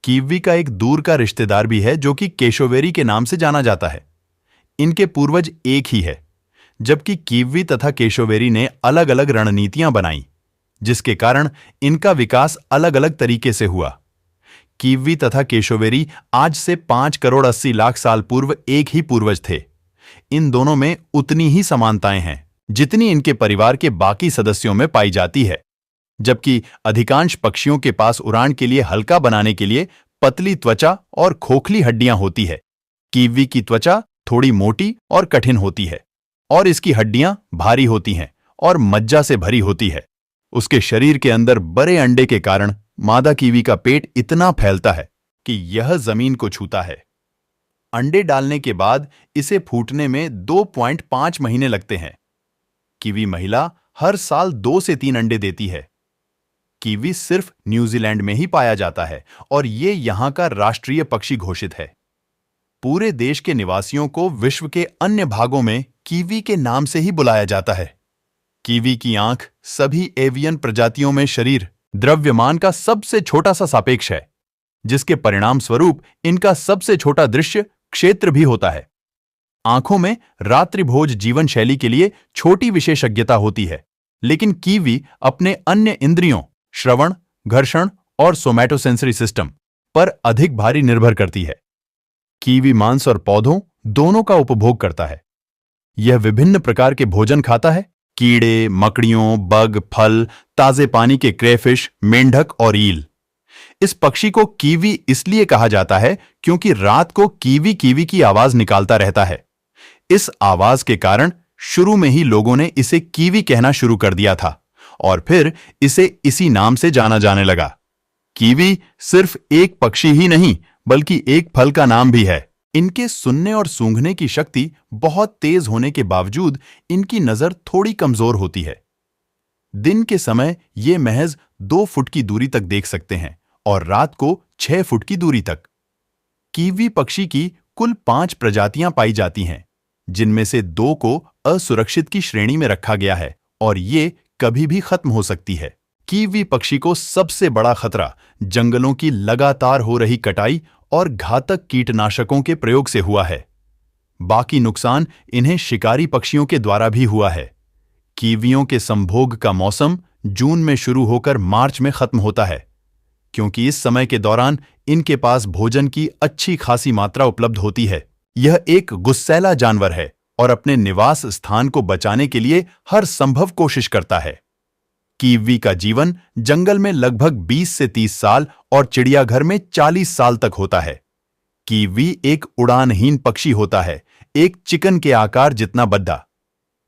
Kiwi का एक दूर का रिश्तेदार भी है जो कि केशोवेरी के नाम से जाना जाता है। इनके पूर्वज एक ही है, जबकि कीवी तथा केशोवेरी ने अलग अलग रणनीतियां बनाई, जिसके कारण इनका विकास अलग अलग तरीके से हुआ। कीवी तथा केशोवेरी आज से 5 करोड़ 80 लाख साल पूर्व एक ही पूर्वज थे। इन दोनों में उतनी ही समानताएं हैं जितनी इनके परिवार के बाकी सदस्यों में पाई जाती है। जबकि अधिकांश पक्षियों के पास उड़ान के लिए हल्का बनाने के लिए पतली त्वचा और खोखली हड्डियां होती है, कीवी की त्वचा थोड़ी मोटी और कठिन होती है और इसकी हड्डियां भारी होती हैं और मज्जा से भरी होती है। उसके शरीर के अंदर बड़े अंडे के कारण मादा कीवी का पेट इतना फैलता है कि यह जमीन को छूता है। अंडे डालने के बाद इसे फूटने में 2.5 महीने लगते हैं। कीवी महिला हर साल 2 से 3 अंडे देती है। कीवी सिर्फ न्यूजीलैंड में ही पाया जाता है और ये यहां का राष्ट्रीय पक्षी घोषित है। पूरे देश के निवासियों को विश्व के अन्य भागों में कीवी के नाम से ही बुलाया जाता है। कीवी की आंख सभी एवियन प्रजातियों में शरीर द्रव्यमान का सबसे छोटा सा सापेक्ष है, जिसके परिणाम स्वरूप इनका सबसे छोटा दृश्य क्षेत्र भी होता है। आंखों में रात्रिभोज जीवन शैली के लिए छोटी विशेषज्ञता होती है, लेकिन कीवी अपने अन्य इंद्रियों श्रवण, घर्षण और सोमैटोसेंसरी सिस्टम पर अधिक भारी निर्भर करती है। कीवी मांस और पौधों दोनों का उपभोग करता है। यह विभिन्न प्रकार के भोजन खाता है, कीड़े, मकड़ियों, बग, फल, ताजे पानी के क्रेफिश, मेंढक और ईल। इस पक्षी को कीवी इसलिए कहा जाता है क्योंकि रात को कीवी कीवी की आवाज निकालता रहता है। इस आवाज के कारण शुरू में ही लोगों ने इसे कीवी कहना शुरू कर दिया था और फिर इसे इसी नाम से जाना जाने लगा। कीवी सिर्फ एक पक्षी ही नहीं बल्कि एक फल का नाम भी है। इनके सुनने और सूंघने की शक्ति बहुत तेज होने के बावजूद इनकी नजर थोड़ी कमजोर होती है। दिन के समय ये महज 2 फुट की दूरी तक देख सकते हैं और रात को 6 फुट की दूरी तक। कीवी पक्षी की कुल 5 प्रजातियां पाई जाती हैं, जिनमें से 2 को असुरक्षित की श्रेणी में रखा गया है और ये कभी भी खत्म हो सकती है। कीवी पक्षी को सबसे बड़ा खतरा जंगलों की लगातार हो रही कटाई और घातक कीटनाशकों के प्रयोग से हुआ है। बाकी नुकसान इन्हें शिकारी पक्षियों के द्वारा भी हुआ है। कीवियों के संभोग का मौसम जून में शुरू होकर मार्च में खत्म होता है, क्योंकि इस समय के दौरान इनके पास भोजन की अच्छी खासी मात्रा उपलब्ध होती है। यह एक गुस्सैला जानवर है और अपने निवास स्थान को बचाने के लिए हर संभव कोशिश करता है। कीवी का जीवन जंगल में लगभग 20 से 30 साल और चिड़ियाघर में 40 साल तक होता है। कीवी एक उड़ानहीन पक्षी होता है, एक चिकन के आकार जितना बड़ा।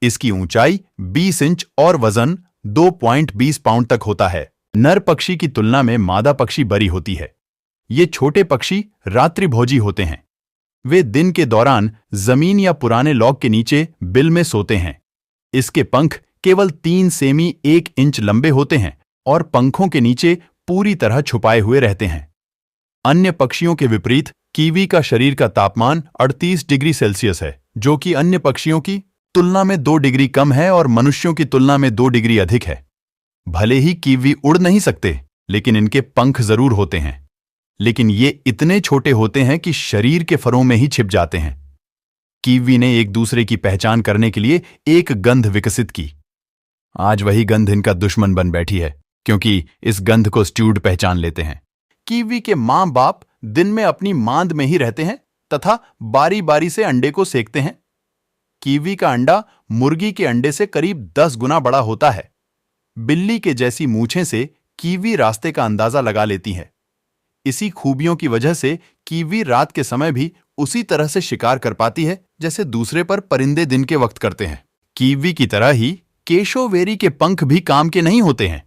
इसकी ऊंचाई 20 इंच और वजन 2.20 पाउंड तक होता है। नर पक्षी की तुलना में मादा पक्षी बड़ी होती है। ये छोटे पक्षी रात्रिभोजी होते हैं। वे दिन के दौरान जमीन या पुराने लॉग के नीचे बिल में सोते हैं। इसके पंख केवल 3 सेमी 1 इंच लंबे होते हैं और पंखों के नीचे पूरी तरह छुपाए हुए रहते हैं। अन्य पक्षियों के विपरीत कीवी का शरीर का तापमान 38 डिग्री सेल्सियस है, जो कि अन्य पक्षियों की तुलना में 2 डिग्री कम है और मनुष्यों की तुलना में 2 डिग्री अधिक है। भले ही कीवी उड़ नहीं सकते, लेकिन इनके पंख जरूर होते हैं। लेकिन ये इतने छोटे होते हैं कि शरीर के फरों में ही छिप जाते हैं। कीवी ने एक दूसरे की पहचान करने के लिए एक गंध विकसित की। आज वही गंध इनका दुश्मन बन बैठी है, क्योंकि इस गंध को स्ट्यूड पहचान लेते हैं। कीवी के मां बाप दिन में अपनी मांद में ही रहते हैं तथा बारी बारी से अंडे को सेकते हैं। कीवी का अंडा मुर्गी के अंडे से करीब 10 गुना बड़ा होता है। बिल्ली के जैसी मूछें से कीवी रास्ते का अंदाजा लगा लेती है। इसी खूबियों की वजह से कीवी रात के समय भी उसी तरह से शिकार कर पाती है जैसे दूसरे पर परिंदे दिन के वक्त करते हैं। कीवी की तरह ही केशोवेरी के पंख भी काम के नहीं होते हैं।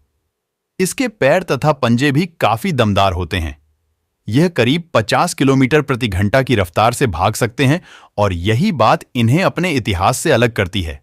इसके पैर तथा पंजे भी काफी दमदार होते हैं। यह करीब 50 किलोमीटर प्रति घंटा की रफ्तार से भाग सकते हैं और यही बात इन्हें अपने इतिहास से अलग करती है।